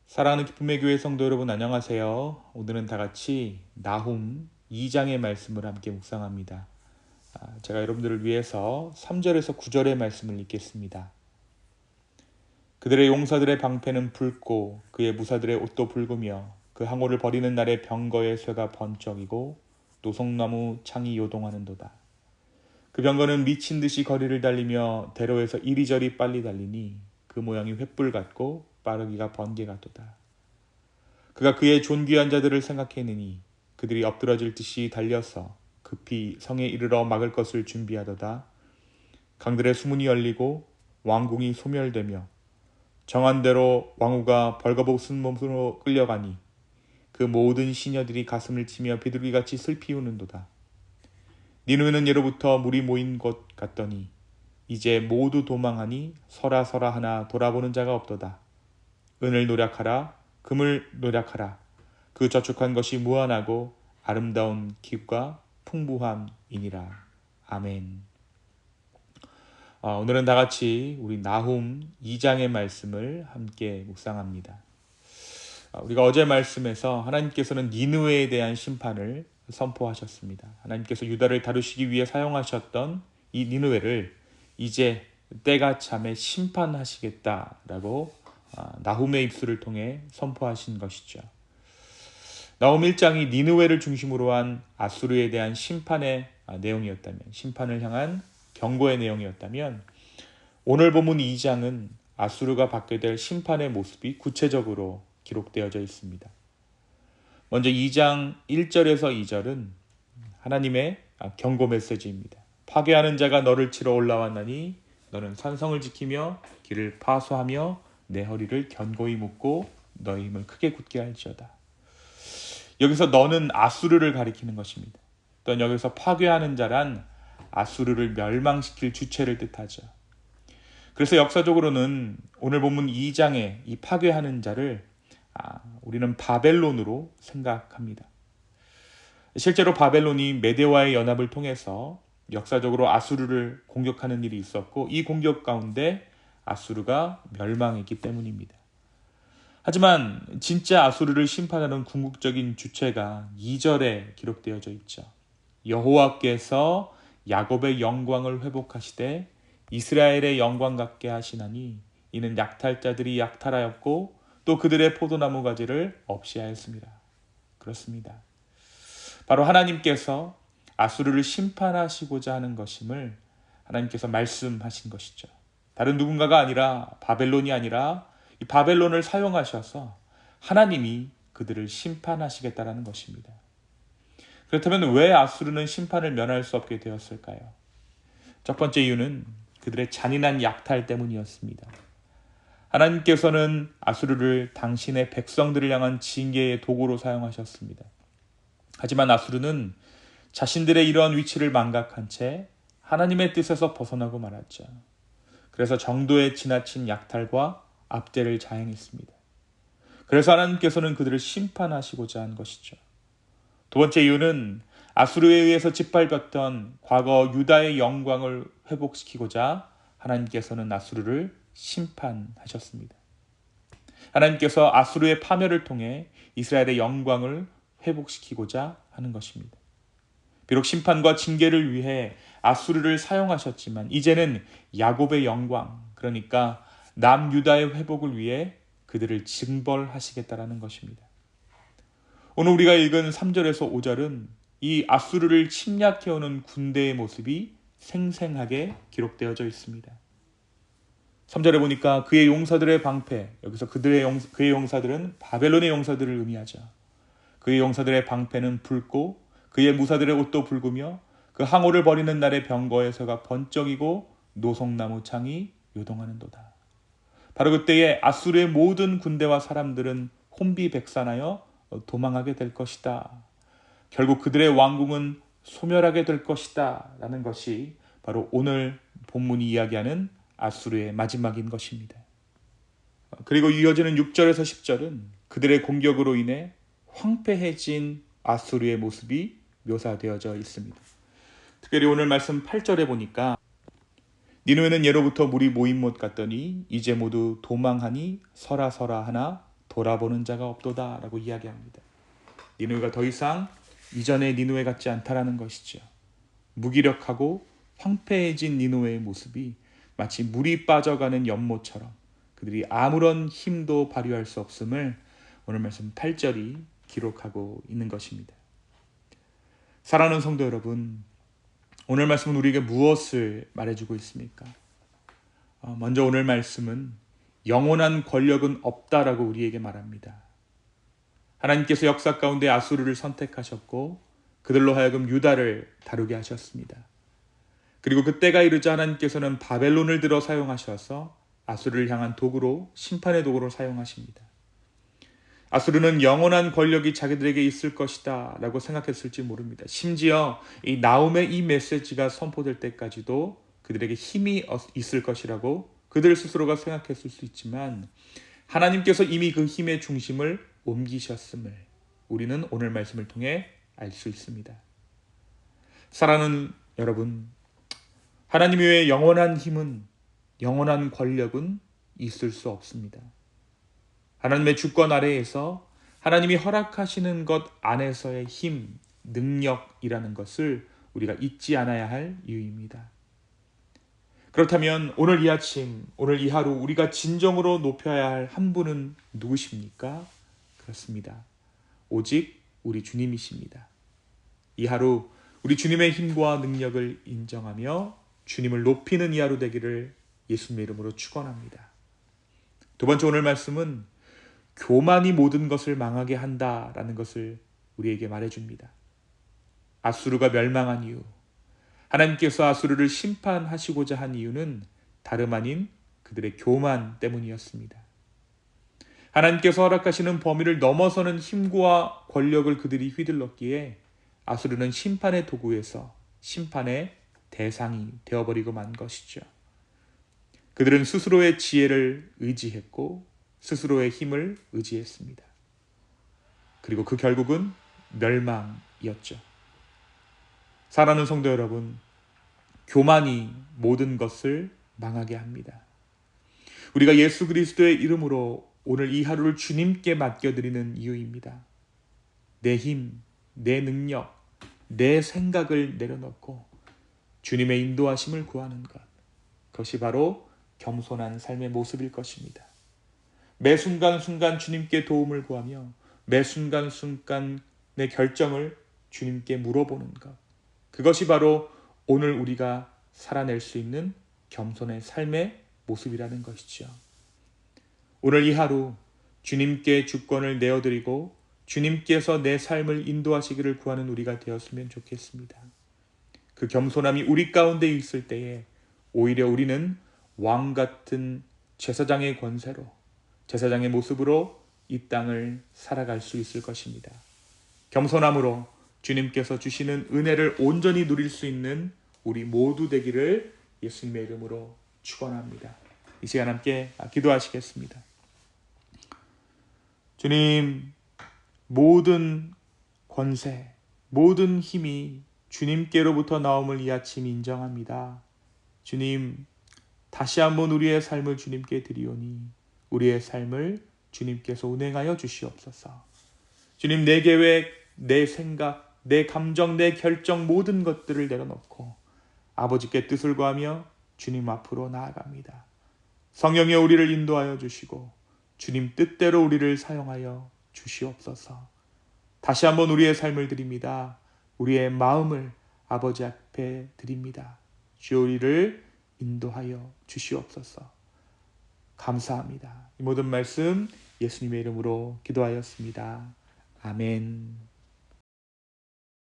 사랑하는 기쁨의 교회 성도 여러분 안녕하세요. 오늘은 다 같이 나훔 2장의 말씀을 함께 묵상합니다. 제가 여러분들을 위해서 3절에서 9절의 말씀을 읽겠습니다. 그들의 용사들의 방패는 붉고 그의 무사들의 옷도 붉으며 그 항오를 버리는 날에 병거의 쇠가 번쩍이고 노송나무 창이 요동하는도다. 그 병거는 미친 듯이 거리를 달리며 대로에서 이리저리 빨리 달리니 그 모양이 횃불 같고 빠르기가 번개 같도다. 그가 그의 존귀한 자들을 생각해내니 그들이 엎드러질 듯이 달려서 급히 성에 이르러 막을 것을 준비하도다. 강들의 수문이 열리고 왕궁이 소멸되며 정한 대로 왕후가 벌거벗은 몸으로 끌려가니 그 모든 시녀들이 가슴을 치며 비둘기같이 슬피 우는도다. 니누에는 예로부터 물이 모인 곳 같더니 이제 모두 도망하니 서라 하나 돌아보는 자가 없도다. 은을 노력하라 금을 노력하라. 그 저축한 것이 무한하고 아름다운 기업과 풍부함이니라. 아멘. 오늘은 다 같이 우리 나훔 2장의 말씀을 함께 묵상합니다. 우리가 어제 말씀에서 하나님께서는 니느웨에 대한 심판을 선포하셨습니다. 하나님께서 유다를 다루시기 위해 사용하셨던 이 니느웨를 이제 때가 참에 심판하시겠다라고 나훔의 입술을 통해 선포하신 것이죠. 나훔 1장이 니느웨를 중심으로 한 아수르에 대한 심판의 내용이었다면, 심판을 향한 경고의 내용이었다면, 오늘 본문 2장은 아수르가 받게 될 심판의 모습이 구체적으로 기록되어져 있습니다. 먼저 2장 1절에서 2절은 하나님의 경고 메시지입니다. 파괴하는 자가 너를 치러 올라왔나니 너는 산성을 지키며 길을 파수하며 내 허리를 견고히 묶고 너의 힘을 크게 굳게 할지어다. 여기서 너는 아수르를 가리키는 것입니다. 또 여기서 파괴하는 자란 아수르를 멸망시킬 주체를 뜻하죠. 그래서 역사적으로는 오늘 본문 2장의 이 파괴하는 자를 우리는 바벨론으로 생각합니다. 실제로 바벨론이 메대와의 연합을 통해서 역사적으로 아수르를 공격하는 일이 있었고 이 공격 가운데 아수르가 멸망했기 때문입니다. 하지만 진짜 아수르를 심판하는 궁극적인 주체가 2절에 기록되어져 있죠. 여호와께서 야곱의 영광을 회복하시되 이스라엘의 영광 같게 하시나니 이는 약탈자들이 약탈하였고 또 그들의 포도나무 가지를 없이 하였습니다. 그렇습니다. 바로 하나님께서 아수르를 심판하시고자 하는 것임을 하나님께서 말씀하신 것이죠. 다른 누군가가 아니라 바벨론이 아니라 이 바벨론을 사용하셔서 하나님이 그들을 심판하시겠다라는 것입니다. 그렇다면 왜 아수르는 심판을 면할 수 없게 되었을까요? 첫 번째 이유는 그들의 잔인한 약탈 때문이었습니다. 하나님께서는 아수르를 당신의 백성들을 향한 징계의 도구로 사용하셨습니다. 하지만 아수르는 자신들의 이러한 위치를 망각한 채 하나님의 뜻에서 벗어나고 말았죠. 그래서 정도에 지나친 약탈과 압제를 자행했습니다. 그래서 하나님께서는 그들을 심판하시고자 한 것이죠. 두 번째 이유는 아수르에 의해서 짓밟혔던 과거 유다의 영광을 회복시키고자 하나님께서는 아수르를 심판하셨습니다. 하나님께서 아수르의 파멸을 통해 이스라엘의 영광을 회복시키고자 하는 것입니다. 비록 심판과 징계를 위해 아수르를 사용하셨지만 이제는 야곱의 영광, 그러니까 남유다의 회복을 위해 그들을 징벌하시겠다라는 것입니다. 오늘 우리가 읽은 3절에서 5절은 이 아수르를 침략해오는 군대의 모습이 생생하게 기록되어져 있습니다. 3절에 보니까 그의 용사들의 방패, 여기서 그의 용사들은 바벨론의 용사들을 의미하죠. 그의 용사들의 방패는 붉고 그의 무사들의 옷도 붉으며 그 항오를 버리는 날의 병거의 쇠가 번쩍이고 노송나무 창이 요동하는도다. 바로 그때에 아수르의 모든 군대와 사람들은 혼비백산하여 도망하게 될 것이다. 결국 그들의 왕궁은 소멸하게 될 것이다 라는 것이 바로 오늘 본문이 이야기하는 아수르의 마지막인 것입니다. 그리고 이어지는 6절에서 10절은 그들의 공격으로 인해 황폐해진 아수르의 모습이 묘사되어져 있습니다. 특별히 오늘 말씀 8절에 보니까 니느웨는 예로부터 물이 모인 못 같더니 이제 모두 도망하니 서라 하나 돌아보는 자가 없도다 라고 이야기합니다. 니느웨가 더 이상 이전의 니느웨 같지 않다라는 것이죠. 무기력하고 황폐해진 니느웨의 모습이 마치 물이 빠져가는 연못처럼 그들이 아무런 힘도 발휘할 수 없음을 오늘 말씀 8절이 기록하고 있는 것입니다. 사랑하는 성도 여러분, 오늘 말씀은 우리에게 무엇을 말해주고 있습니까? 먼저 오늘 말씀은 영원한 권력은 없다라고 우리에게 말합니다. 하나님께서 역사 가운데 아수르를 선택하셨고 그들로 하여금 유다를 다루게 하셨습니다. 그리고 그때가 이르자 하나님께서는 바벨론을 들어 사용하셔서 아수르를 향한 도구로, 심판의 도구로 사용하십니다. 아수르는 영원한 권력이 자기들에게 있을 것이다 라고 생각했을지 모릅니다. 심지어 이 나홈의 이 메시지가 선포될 때까지도 그들에게 힘이 있을 것이라고 그들 스스로가 생각했을 수 있지만 하나님께서 이미 그 힘의 중심을 옮기셨음을 우리는 오늘 말씀을 통해 알 수 있습니다. 사랑하는 여러분, 하나님 외에 영원한 힘은, 영원한 권력은 있을 수 없습니다. 하나님의 주권 아래에서 하나님이 허락하시는 것 안에서의 힘, 능력이라는 것을 우리가 잊지 않아야 할 이유입니다. 그렇다면 오늘 이 아침, 오늘 이 하루 우리가 진정으로 높여야 할 한 분은 누구십니까? 그렇습니다. 오직 우리 주님이십니다. 이 하루 우리 주님의 힘과 능력을 인정하며 주님을 높이는 이 하루 되기를 예수님의 이름으로 축원합니다. 두 번째 오늘 말씀은 교만이 모든 것을 망하게 한다라는 것을 우리에게 말해줍니다. 아수르가 멸망한 이유, 하나님께서 아수르를 심판하시고자 한 이유는 다름 아닌 그들의 교만 때문이었습니다. 하나님께서 허락하시는 범위를 넘어서는 힘과 권력을 그들이 휘둘렀기에 아수르는 심판의 도구에서 심판의 대상이 되어버리고 만 것이죠. 그들은 스스로의 지혜를 의지했고 스스로의 힘을 의지했습니다. 그리고 그 결국은 멸망이었죠. 사랑하는 성도 여러분, 교만이 모든 것을 망하게 합니다. 우리가 예수 그리스도의 이름으로 오늘 이 하루를 주님께 맡겨드리는 이유입니다. 내 힘, 내 능력, 내 생각을 내려놓고 주님의 인도하심을 구하는 것, 그것이 바로 겸손한 삶의 모습일 것입니다. 매 순간순간 주님께 도움을 구하며 매 순간순간 내 결정을 주님께 물어보는 것, 그것이 바로 오늘 우리가 살아낼 수 있는 겸손의 삶의 모습이라는 것이죠. 오늘 이 하루 주님께 주권을 내어드리고 주님께서 내 삶을 인도하시기를 구하는 우리가 되었으면 좋겠습니다. 그 겸손함이 우리 가운데 있을 때에 오히려 우리는 왕 같은 제사장의 권세로, 제사장의 모습으로 이 땅을 살아갈 수 있을 것입니다. 겸손함으로 주님께서 주시는 은혜를 온전히 누릴 수 있는 우리 모두 되기를 예수님의 이름으로 축원합니다. 이 시간 함께 기도하시겠습니다. 주님, 모든 권세, 모든 힘이 주님께로부터 나옴을 이 아침 인정합니다. 주님, 다시 한번 우리의 삶을 주님께 드리오니 우리의 삶을 주님께서 운행하여 주시옵소서. 주님, 내 계획, 내 생각, 내 감정, 내 결정 모든 것들을 내려놓고 아버지께 뜻을 구하며 주님 앞으로 나아갑니다. 성령의 우리를 인도하여 주시고 주님 뜻대로 우리를 사용하여 주시옵소서. 다시 한번 우리의 삶을 드립니다. 우리의 마음을 아버지 앞에 드립니다. 주여 우리를 인도하여 주시옵소서. 감사합니다. 이 모든 말씀 예수님의 이름으로 기도하였습니다. 아멘.